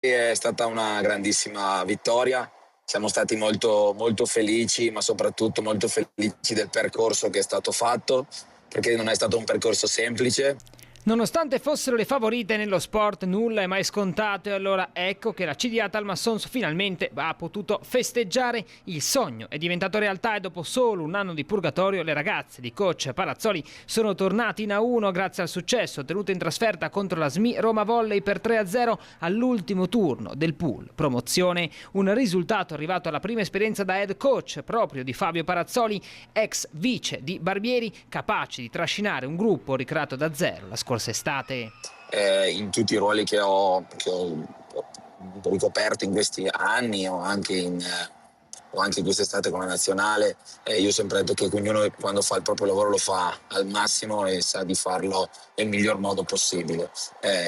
È stata una grandissima vittoria, siamo stati molto, molto felici, ma soprattutto molto felici del percorso che è stato fatto, perché non è stato un percorso semplice. Nonostante fossero le favorite nello sport, nulla è mai scontato e allora ecco che la CDA Talmassons finalmente ha potuto festeggiare. Il sogno è diventato realtà e dopo solo un anno di purgatorio le ragazze di coach Palazzoli sono tornati in A1 grazie al successo ottenuto in trasferta contro la SMI Roma Volley per 3-0 all'ultimo turno del pool promozione. Un risultato arrivato alla prima esperienza da head coach proprio di Fabio Palazzoli, ex vice di Barbieri, capace di trascinare un gruppo ricreato da zero la scorsa estate. In tutti i ruoli che ho ricoperto in questi anni o anche in quest'estate con la nazionale, io ho sempre detto che ognuno quando fa il proprio lavoro lo fa al massimo e sa di farlo nel miglior modo possibile.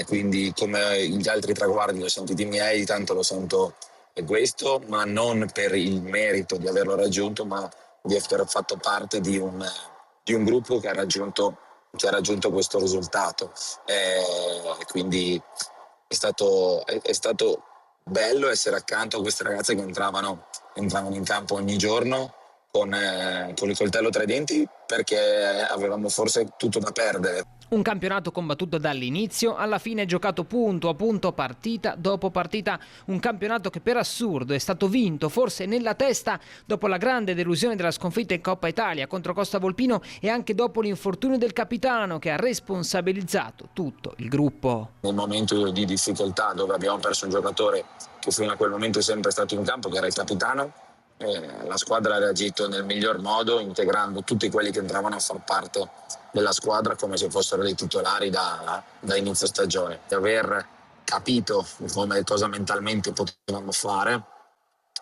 Quindi come gli altri traguardi li ho sentiti miei, tanto lo sento questo, ma non per il merito di averlo raggiunto, ma di aver fatto parte di un gruppo che ha raggiunto questo risultato. Quindi è stato bello essere accanto a queste ragazze che entravano in campo ogni giorno con il coltello tra i denti, perché avevamo forse tutto da perdere. Un campionato combattuto dall'inizio alla fine, giocato punto a punto, partita dopo partita. Un campionato che per assurdo è stato vinto forse nella testa dopo la grande delusione della sconfitta in Coppa Italia contro Costa Volpino e anche dopo l'infortunio del capitano che ha responsabilizzato tutto il gruppo. Nel momento di difficoltà, dove abbiamo perso un giocatore che fino a quel momento è sempre stato in campo, che era il capitano, la squadra ha reagito nel miglior modo, integrando tutti quelli che entravano a far parte della squadra come se fossero dei titolari da inizio stagione. Di aver capito cosa mentalmente potevamo fare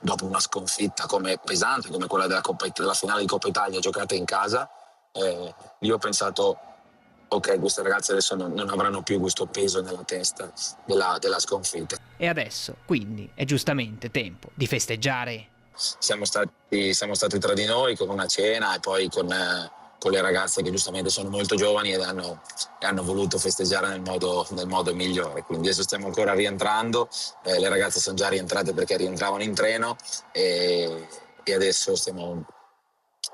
dopo una sconfitta come pesante, come quella della finale di Coppa Italia giocata in casa, io ho pensato: ok, queste ragazze adesso non avranno più questo peso nella testa della sconfitta. E adesso, quindi, è giustamente tempo di festeggiare. Siamo stati tra di noi con una cena e poi con le ragazze che giustamente sono molto giovani ed hanno voluto festeggiare nel modo migliore. Quindi adesso stiamo ancora rientrando, le ragazze sono già rientrate perché rientravano in treno e adesso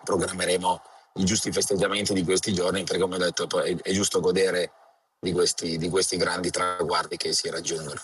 programmeremo i giusti festeggiamenti di questi giorni, perché come ho detto è giusto godere di questi grandi traguardi che si raggiungono.